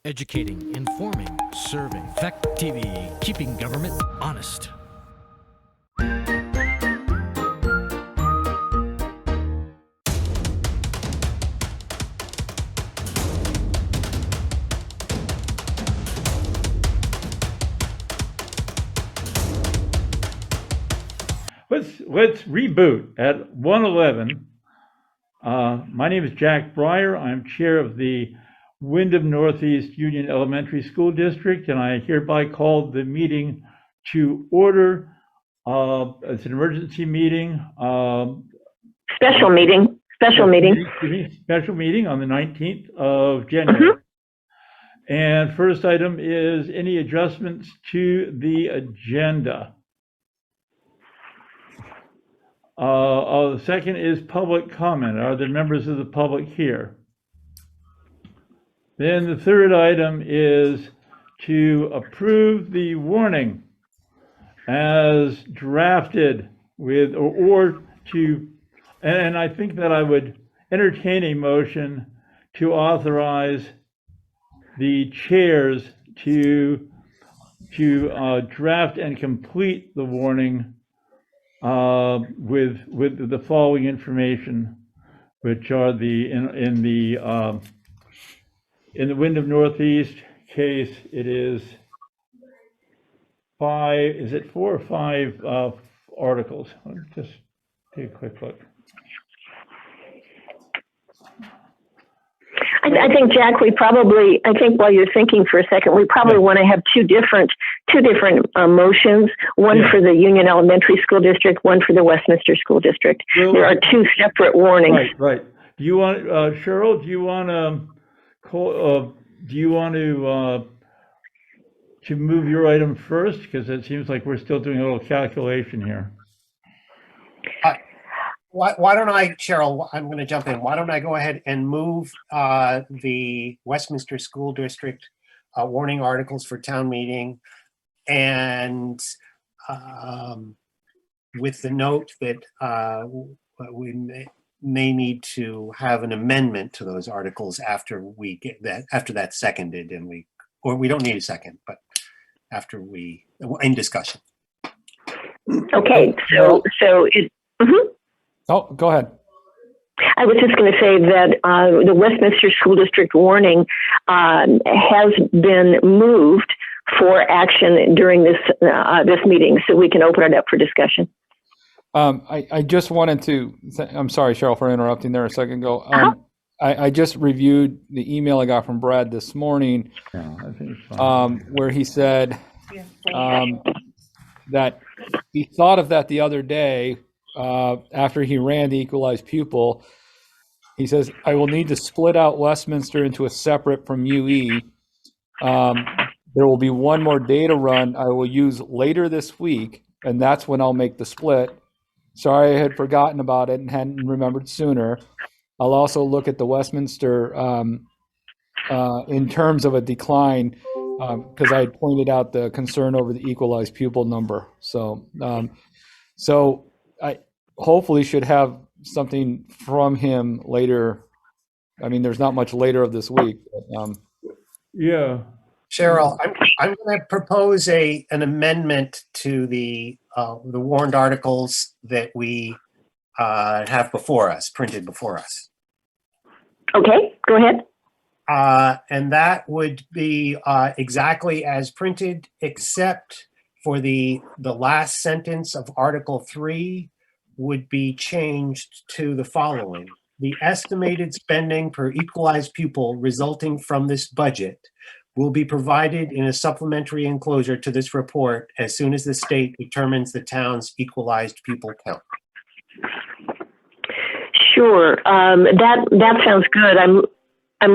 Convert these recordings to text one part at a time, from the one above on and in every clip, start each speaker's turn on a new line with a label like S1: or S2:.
S1: Educating, informing, serving. Fact TV, keeping government honest.
S2: Let's reboot at 111. My name is Jack Breyer. I'm chair of the Wyndham Northeast Union Elementary School District, and I hereby call the meeting to order. It's an emergency meeting.
S3: Special meeting. Special meeting
S2: On the 19th of January. And first item is any adjustments to the agenda. The second is public comment. Are there members of the public here? Then the third item is to approve the warning as drafted with, and I think that I would entertain a motion to authorize the chairs to draft and complete the warning with the following information, which are in the Wyndham Northeast case, it is four or five articles? Let me just take a quick look.
S3: I think, Jack, I think while you're thinking for a second, we probably want to have two different motions, one for the Union Elementary School District, one for the Westminster School District. Well, there are two separate warnings.
S2: Right. Do you want, Cheryl, do you want to move your item first? Because it seems like we're still doing a little calculation here.
S4: Why don't I, Cheryl, I'm going to jump in. Why don't I go ahead and move the Westminster School District warning articles for town meeting, and with the note that we may need to have an amendment to those articles after we get that, after that's seconded, and we don't need a second, but after in discussion.
S3: Okay, so it.
S5: Oh, go ahead.
S3: I was just going to say that the Westminster School District warning has been moved for action during this meeting, so we can open it up for discussion.
S5: I just wanted to, I'm sorry, Cheryl, for interrupting there a second ago. I just reviewed the email I got from Brad this morning, where he said that he thought of that the other day after he ran the equalized pupil. He says, I will need to split out Westminster into a separate from UE. There will be one more data run I will use later this week, and that's when I'll make the split. Sorry, I had forgotten about it and hadn't remembered sooner. I'll also look at the Westminster in terms of a decline, because I had pointed out the concern over the equalized pupil number. So I hopefully should have something from him later. I mean, there's not much later of this week. But,
S2: yeah.
S4: Cheryl, I'm going to propose an amendment to the warned articles that we have before us, printed before us.
S3: Okay, go ahead.
S4: And that would be exactly as printed, except for the last sentence of Article 3 would be changed to the following. The estimated spending per equalized pupil resulting from this budget will be provided in a supplementary enclosure to this report as soon as the state determines the town's equalized pupil count.
S3: Sure, that sounds good. I'm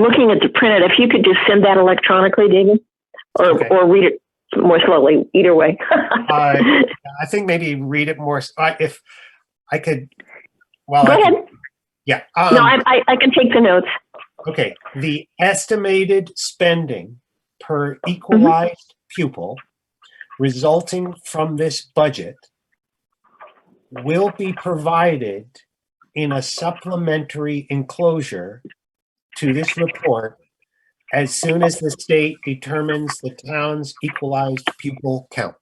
S3: looking at the printed. If you could just send that electronically, David, or read it more slowly. Either way.
S4: I think maybe read it more. If I could. Well,
S3: go ahead.
S4: Yeah.
S3: No, I can take the notes.
S4: Okay. The estimated spending per equalized pupil resulting from this budget will be provided in a supplementary enclosure to this report as soon as the state determines the town's equalized pupil count.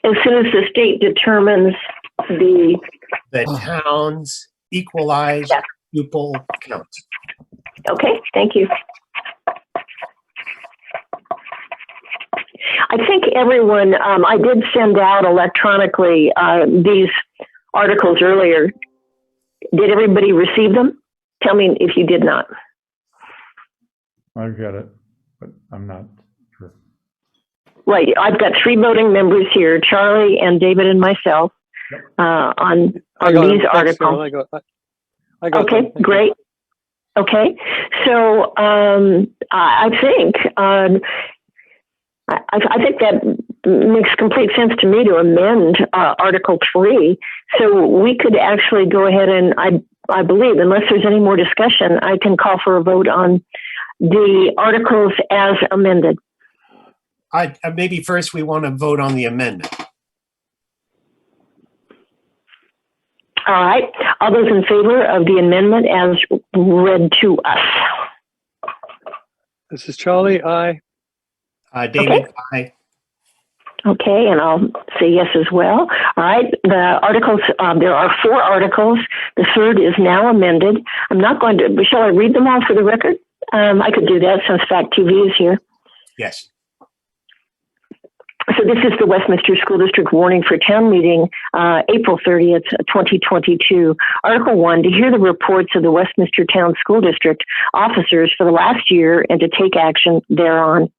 S3: As soon as the state determines the,
S4: The town's equalized
S3: Yeah.
S4: pupil count.
S3: okay, thank you. I think everyone, I did send out electronically these articles earlier. Did everybody receive them? Tell me if you did not.
S2: I've got it, but I'm not sure.
S3: Right, I've got 3 voting members here, Charlie and David and myself, on
S6: I got
S3: these
S6: them. Thanks, Carol.
S3: articles.
S6: I got
S3: Okay,
S6: them. Thank you.
S3: great. Okay, so I think I think that makes complete sense to me to amend Article 3. So we could actually go ahead and I believe, unless there's any more discussion, I can call for a vote on the articles as amended.
S4: Maybe first we want to vote on the amendment.
S3: All right. All those in favor of the amendment as read to us?
S6: This is Charlie. Aye.
S4: David, aye.
S3: Okay, and I'll say yes as well. All right, the articles, there are 4 articles. The third is now amended. I'm not going to, shall I read them all for the record? I could do that since Fact TV is here.
S4: Yes.
S3: So this is the Westminster School District warning for town meeting, April 30th, 2022. Article 1, to hear the reports of the Westminster Town School District officers for the last year and to take action thereon.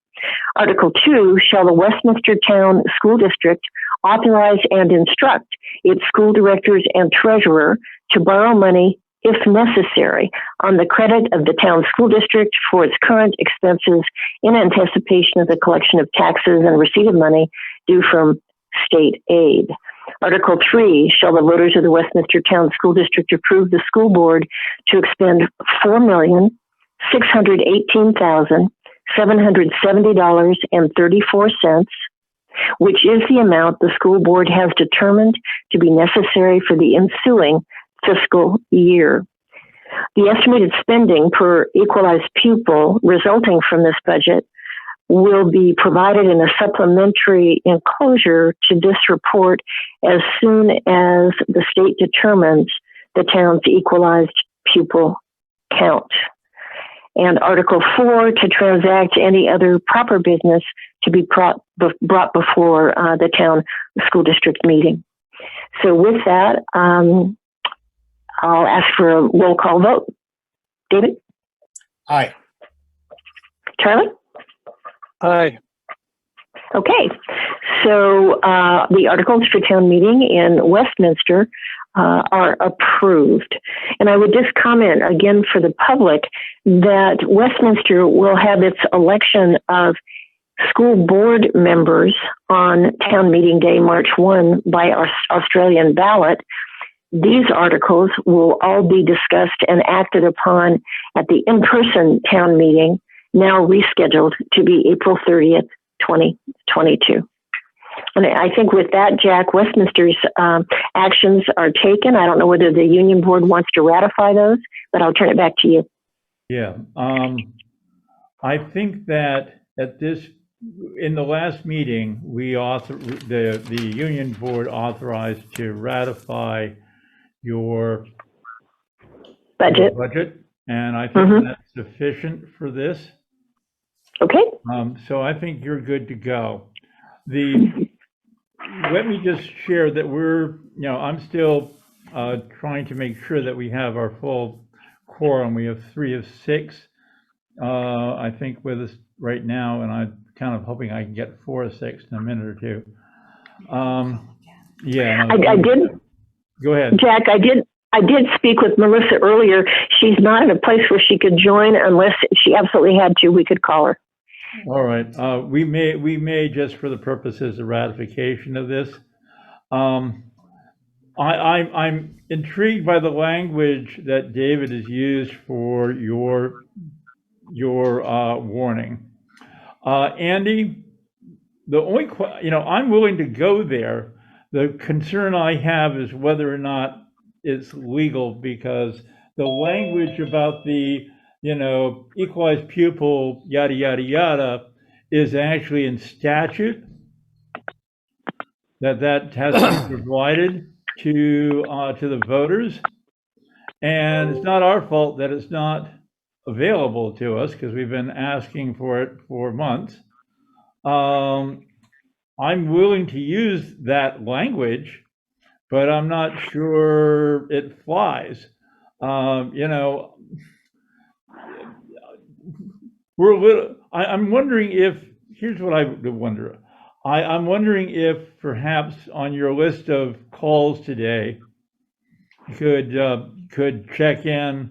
S3: Article 2, shall the Westminster Town School District authorize and instruct its school directors and treasurer to borrow money, if necessary, on the credit of the town school district for its current expenses in anticipation of the collection of taxes and receipt of money due from state aid. Article 3, shall the voters of the Westminster Town School District approve the school board to expend $4,618,770.34, which is the amount the school board has determined to be necessary for the ensuing fiscal year. The estimated spending per equalized pupil resulting from this budget will be provided in a supplementary enclosure to this report as soon as the state determines the town's equalized pupil count. And Article 4, to transact any other proper business to be brought before the town school district meeting. So with that, I'll ask for a roll call vote. David?
S4: Aye.
S3: Charlie?
S6: Aye.
S3: Okay. So the articles for town meeting in Westminster are approved. And I would just comment again for the public that Westminster will have its election of school board members on town meeting day, March 1, by our Australian ballot. These articles will all be discussed and acted upon at the in-person town meeting, now rescheduled to be April 30th, 2022. And I think with that, Jack, Westminster's actions are taken. I don't know whether the union board wants to ratify those, but I'll turn it back to you.
S2: Yeah, I think that in the last meeting, the union board authorized to ratify your
S3: Budget.
S2: And I think that's sufficient for this.
S3: Okay.
S2: So I think you're good to go. Let me just share that I'm still trying to make sure that we have our full quorum. We have 3 of 6, I think, with us right now, and I'm kind of hoping I can get 4 of 6 in a minute or two. Yeah.
S3: I did.
S2: Go ahead.
S3: Jack, I did speak with Melissa earlier. She's not in a place where she could join unless she absolutely had to. We could call her.
S2: All right. We may just for the purposes of ratification of this. I'm intrigued by the language that David has used for your warning. Andy, I'm willing to go there. The concern I have is whether or not it's legal, because the language about the, equalized pupil, yada, yada, yada, is actually in statute, that has to be provided to the voters. And it's not our fault that it's not available to us, because we've been asking for it for months. I'm willing to use that language, but I'm not sure it flies. We're a little. I'm wondering if. Here's what I wonder. I'm wondering if perhaps on your list of calls today, could check in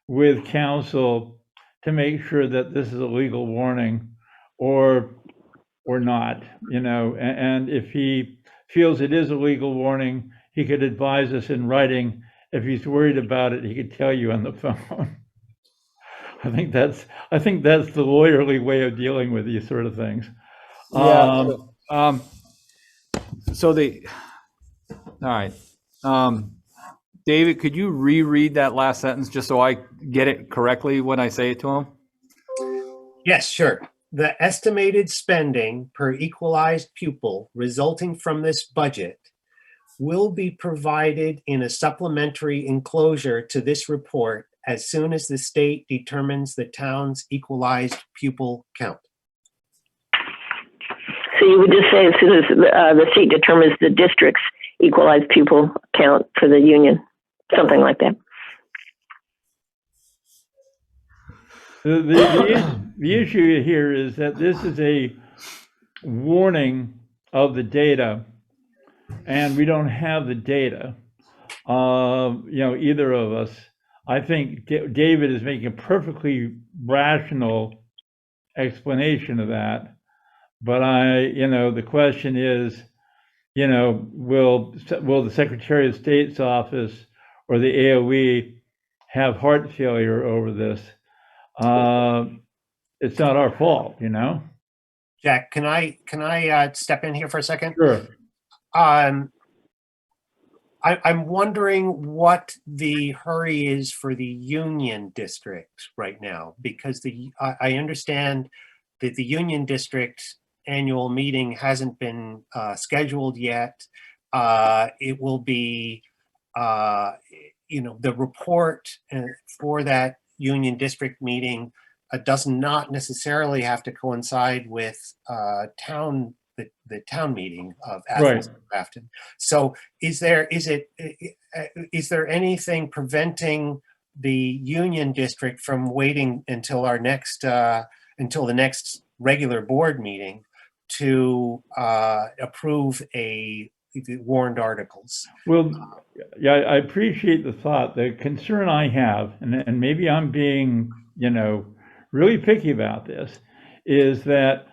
S2: with counsel to make sure that this is a legal warning, or not, and if he feels it is a legal warning, he could advise us in writing. If he's worried about it, he could tell you on the phone. I think that's the lawyerly way of dealing with these sort of things.
S5: Yeah. All right. David, could you reread that last sentence just so I get it correctly when I say it to him?
S4: Yes, sure. The estimated spending per equalized pupil resulting from this budget will be provided in a supplementary enclosure to this report as soon as the state determines the town's equalized pupil count.
S3: So you would just say as soon as the state determines the district's equalized pupil count for the union, something like that.
S2: The issue here is that this is a warning of the data, and we don't have the data. Either of us. I think David is making a perfectly rational explanation of that, but the question is, will the Secretary of State's office or the AOE have heart failure over this? It's not our fault,
S4: Jack, can I step in here for a second?
S2: Sure.
S4: I'm wondering what the hurry is for the Union District right now, because I understand that the Union District annual meeting hasn't been scheduled yet. It will be, the report for that Union District meeting does not necessarily have to coincide with the town meeting of Athens and Grafton. So is there anything preventing the Union District from waiting until until the next regular board meeting to approve the warrant articles?
S2: Well, yeah, I appreciate the thought. The concern I have, and maybe I'm being, really picky about this, is that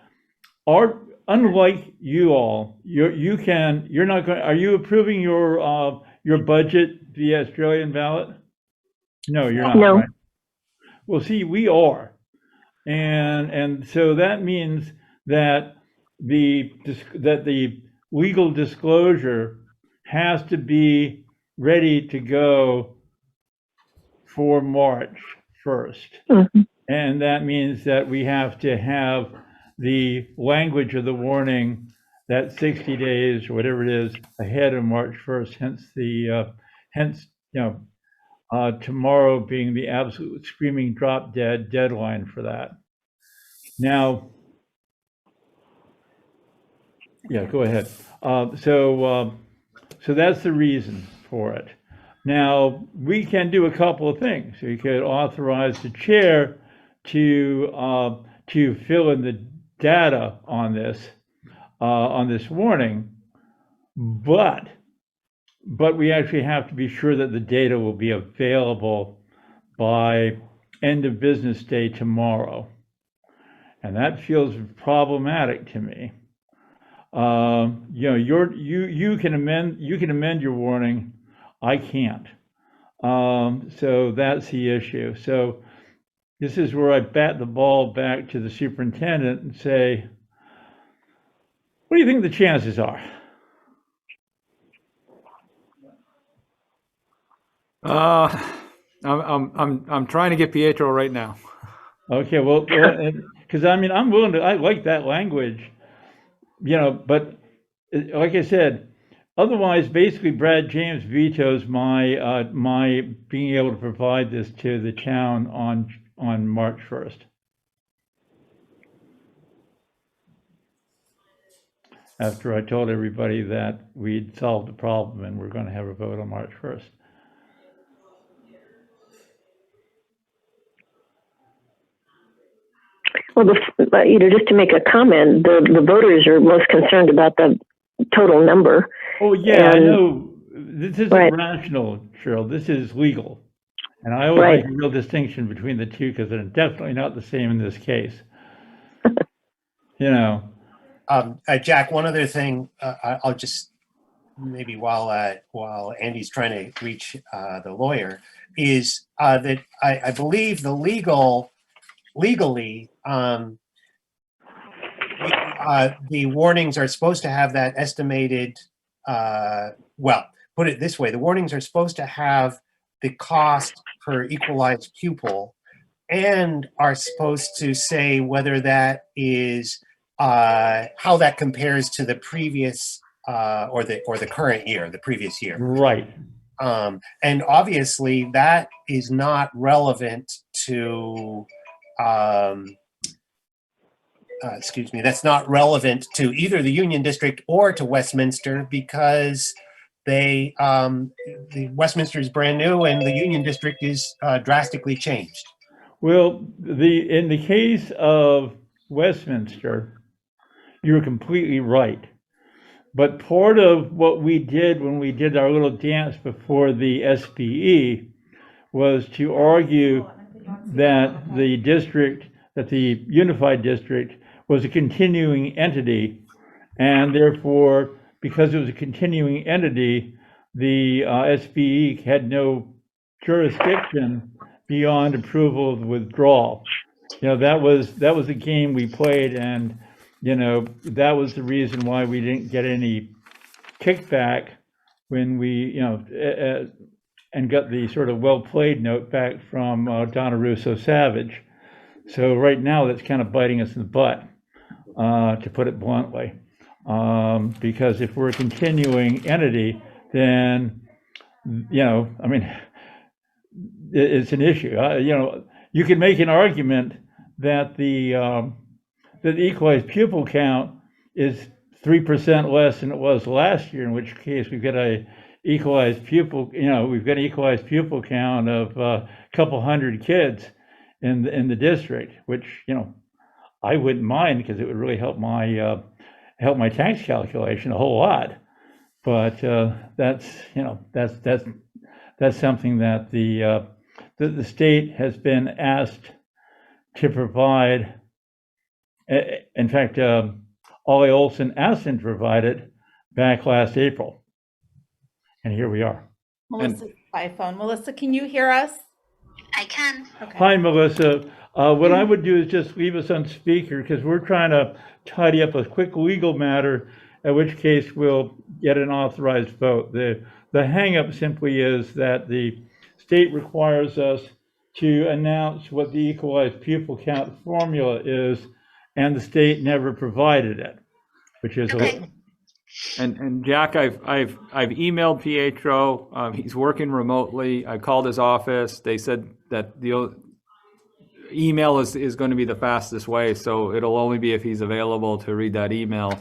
S2: unlike you all, you're not going. Are you approving your budget via Australian ballot? No, you're not.
S3: No.
S2: Right? Well, see, we are, and so that means that the legal disclosure has to be ready to go for March 1st.
S3: Mm-hmm.
S2: And that means that we have to have the language of the warning that 60 days or whatever it is ahead of March 1st, hence tomorrow being the absolute screaming drop dead deadline for that. Now, yeah, go ahead. So that's the reason for it. Now, we can do a couple of things. We could authorize the chair to fill in the data on this warning, but we actually have to be sure that the data will be available by end of business day tomorrow, and that feels problematic to me. You can amend your warning. I can't. So that's the issue. So this is where I bat the ball back to the superintendent and say, What do you think the chances are?
S5: I'm trying to get Pietro right now.
S2: Okay, well, because I mean, I'm willing to, I like that language, but like I said, otherwise, basically, Brad James vetoes my being able to provide this to the town on March 1st. After I told everybody that we'd solved the problem and we're going to have a vote on March 1st.
S3: Well, just to make a comment, the voters are most concerned about the total number.
S2: Oh, yeah, I
S3: And-
S2: know. This isn't
S3: Right.
S2: rational, Cheryl. This is legal. And I always
S3: Right.
S2: make a real distinction between the two because they're definitely not the same in this case.
S4: Jack, one other thing, I'll just maybe while Andy's trying to reach the lawyer, is that I believe legally, the warnings are supposed to have that estimated. Well, put it this way: the warnings are supposed to have the cost per equalized pupil, and are supposed to say whether that is how that compares to the previous or the current year, the previous year.
S2: Right.
S4: And obviously that is not relevant to, that's not relevant to either the Union District or to Westminster because the Westminster is brand new and the Union District is drastically changed.
S2: Well, in the case of Westminster, you're completely right. But part of what we did when we did our little dance before the SBE was to argue that the unified district was a continuing entity, and therefore, because it was a continuing entity, the SBE had no jurisdiction beyond approval of the withdrawal. That was a game we played, and that was the reason why we didn't get any kickback when we and got the sort of well played note back from Donna Russo Savage. So right now that's kind of biting us in the butt, to put it bluntly, because if we're a continuing entity, then I mean, it's an issue. You can make an argument that the equalized pupil count is 3% less than it was last year, in which case we've got an equalized pupil count of a couple hundred kids in the district, which I wouldn't mind because it would really help my tax calculation a whole lot. But that's something that the state has been asked to provide. In fact, Ollie Olson asked him to provide it back last April. And here we are.
S7: Melissa's by phone. Melissa, can you hear us?
S8: I can.
S7: Okay.
S2: Hi, Melissa. What I would do is just leave us on speaker because we're trying to tidy up a quick legal matter, in which case we'll get an authorized vote. The hang-up simply is that the state requires us to announce what the equalized pupil count formula is, and the state never provided it, which is
S8: Okay.
S5: And Jack, I've emailed Pietro. He's working remotely. I called his office. They said that the email is going to be the fastest way, so it'll only be if he's available to read that email.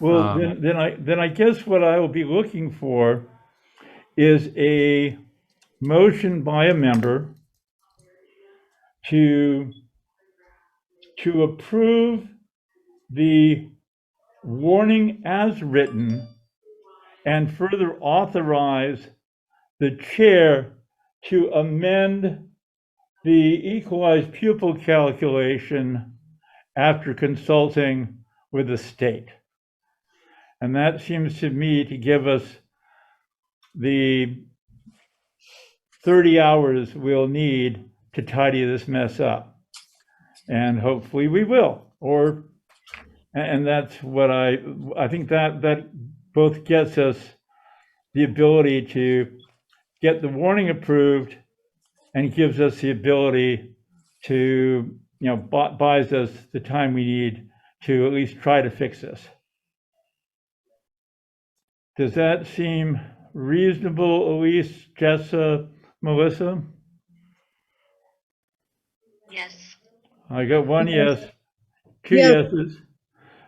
S2: Well, then I guess what I will be looking for is a motion by a member to approve the warning as written and further authorize the chair to amend the equalized pupil calculation after consulting with the state. And that seems to me to give us the 30 hours we'll need to tidy this mess up. And hopefully we will, And that's what I think that both gets us the ability to get the warning approved and gives us the ability to, buys us the time we need to at least try to fix this. Does that seem reasonable, Elise, Jessa, Melissa?
S8: Yes.
S2: I got one yes, two
S9: Yeah.
S2: yeses.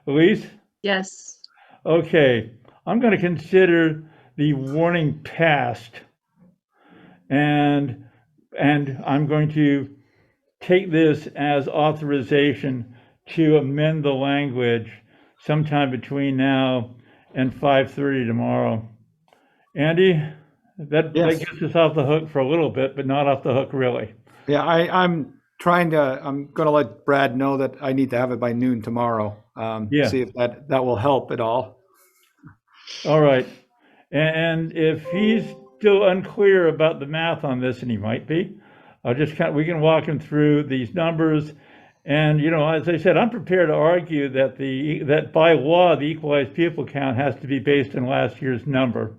S2: Elise?
S9: Yes.
S2: Okay, I'm going to consider the warning passed, and I'm going to take this as authorization to amend the language sometime between now and 5:30 tomorrow. Andy, that
S5: Yes.
S2: gets us off the hook for a little bit, but not off the hook really.
S5: Yeah, I'm gonna let Brad know that I need to have it by noon tomorrow.
S2: Yeah.
S5: See if that will help at all.
S2: All right. And if he's still unclear about the math on this, and he might be, we can walk him through these numbers. And, as I said, I'm prepared to argue that that by law, the equalized pupil count has to be based on last year's number.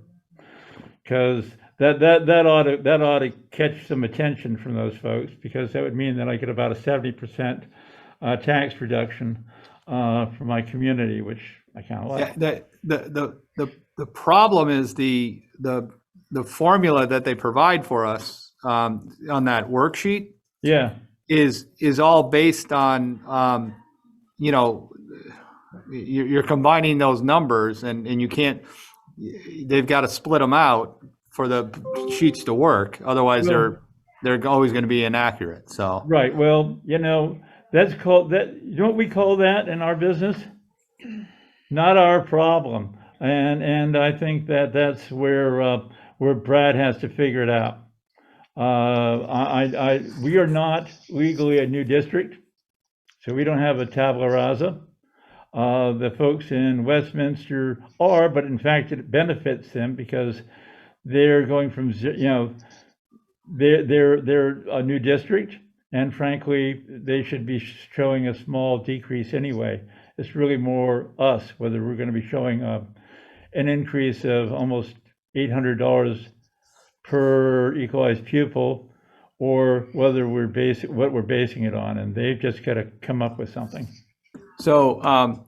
S2: Because that ought to catch some attention from those folks, because that would mean that I get about a 70% tax reduction for my community, which I kind of like.
S5: Yeah, the problem is the formula that they provide for us on that worksheet.
S2: Yeah.
S5: Is all based on you're combining those numbers and you can't. They've got to split them out for the sheets to work. Otherwise, they're always going to be inaccurate. So
S2: right. Well, that's called that. You know what we call that in our business? Not our problem. And I think that's where Brad has to figure it out. We are not legally a new district, so we don't have a tabula rasa. The folks in Westminster are, but in fact it benefits them because they're going from, they're a new district, and frankly, they should be showing a small decrease anyway. It's really more us, whether we're going to be showing an increase of almost $800 per equalized pupil, or whether what we're basing it on, and they've just got to come up with something.
S5: So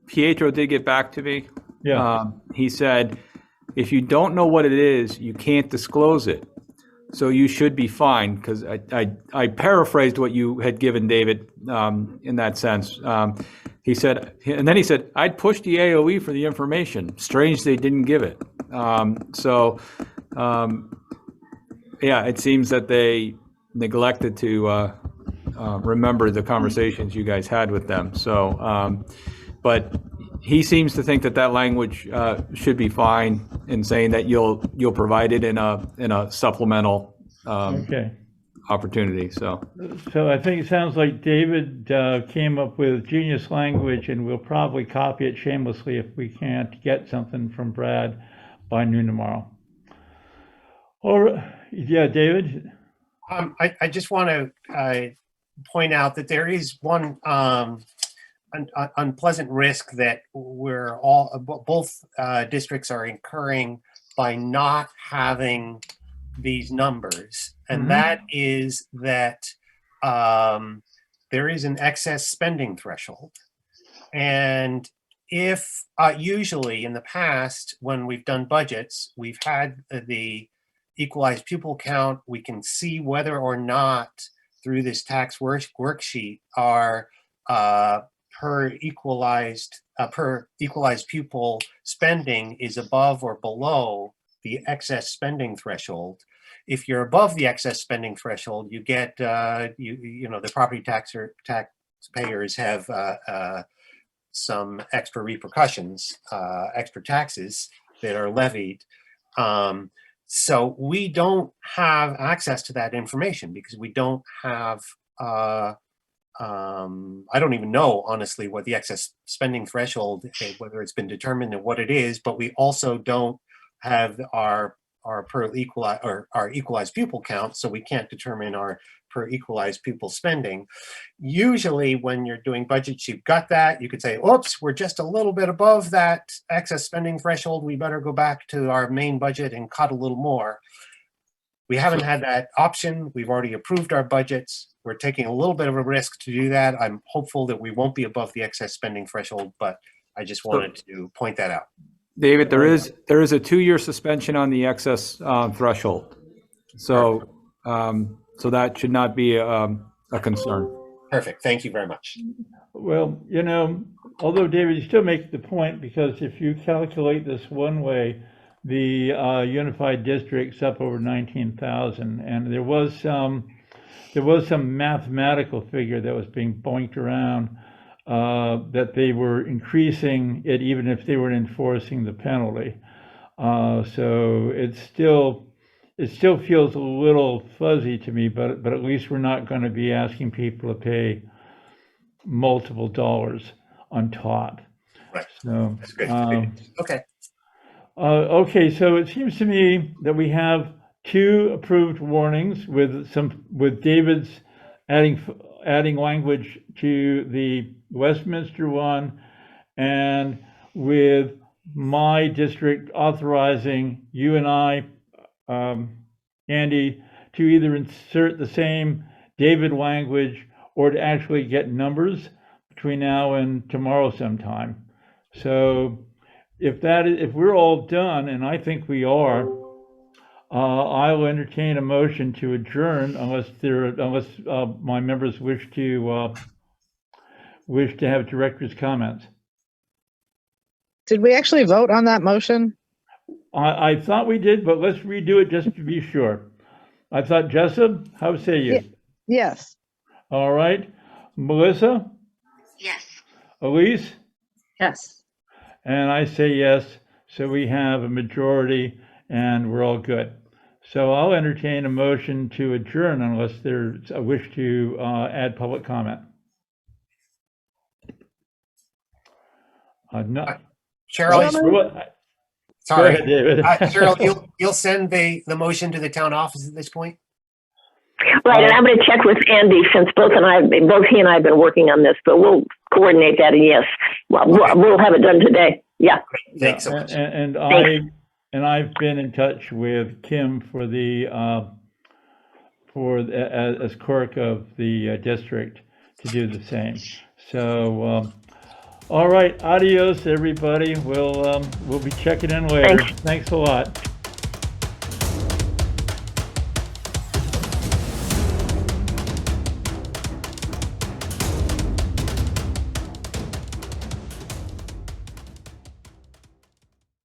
S5: Pietro did get back to me.
S2: Yeah.
S5: He said, if you don't know what it is, you can't disclose it. So you should be fine, because I paraphrased what you had given David in that sense. He said, and then he said, I'd push the AOE for the information. Strange they didn't give it. Yeah, it seems that they neglected to remember the conversations you guys had with them. So, but he seems to think that language should be fine in saying that you'll provide it in a supplemental opportunity. So
S2: I think it sounds like David came up with genius language, and we'll probably copy it shamelessly if we can't get something from Brad by noon tomorrow. Or yeah, David.
S4: I just want to point out that there is one unpleasant risk that both districts are incurring by not having these numbers, and that is that there is an excess spending threshold. And if usually in the past, when we've done budgets, we've had the equalized pupil count, we can see whether or not through this tax worksheet our per equalized pupil spending is above or below the excess spending threshold. If you're above the excess spending threshold, you get the property taxpayers have some extra repercussions, extra taxes that are levied. So we don't have access to that information because we don't have, I don't even know, honestly, what the excess spending threshold, whether it's been determined and what it is, but we also don't have our equalized pupil count, so we can't determine our per equalized pupil spending. Usually when you're doing budgets, you've got that. You could say, oops, we're just a little bit above that excess spending threshold. We better go back to our main budget and cut a little more. We haven't had that option. We've already approved our budgets. We're taking a little bit of a risk to do that. I'm hopeful that we won't be above the excess spending threshold, but I just wanted to point that out.
S5: David, there is a 2-year suspension on the excess threshold. So so that should not be a concern.
S4: Perfect. Thank you very much.
S2: Well, you know, although David, you still make the point, because if you calculate this one way, the unified district's up over 19,000, and there was some mathematical figure that was being boinked around that they were increasing it even if they weren't enforcing the penalty. So it still feels a little fuzzy to me, but at least we're not going to be asking people to pay multiple dollars on top.
S4: Right.
S2: So
S4: That's good. Okay.
S2: okay, so it seems to me that we have 2 approved warnings with David's adding language to the Westminster one, and with my district authorizing you and I, Andy, to either insert the same David language or to actually get numbers between now and tomorrow sometime. So if we're all done, and I think we are, I'll entertain a motion to adjourn unless my members wish to have director's comments.
S8: Did we actually vote on that motion?
S2: I thought we did, but let's redo it just to be sure. I thought, Jessup, how say you?
S8: Yes.
S2: All right. Melissa?
S9: Yes.
S2: Elise?
S8: Yes.
S2: And I say yes. So we have a majority and we're all good. So I'll entertain a motion to adjourn unless there's a wish to add public comment. No.
S4: Cheryl,
S2: Sorry.
S4: sorry.
S2: Go ahead, David.
S4: Cheryl, you'll send the motion to the town office at this point?
S3: Right, and I'm going to check with Andy since both he and I have been working on this, but we'll coordinate that. And yes, we'll have it done today. Yeah.
S4: Thanks so much.
S2: And I've been in touch with Kim for as clerk of the district to do the same. So, all right, adios, everybody. We'll be checking in later. Thanks a lot.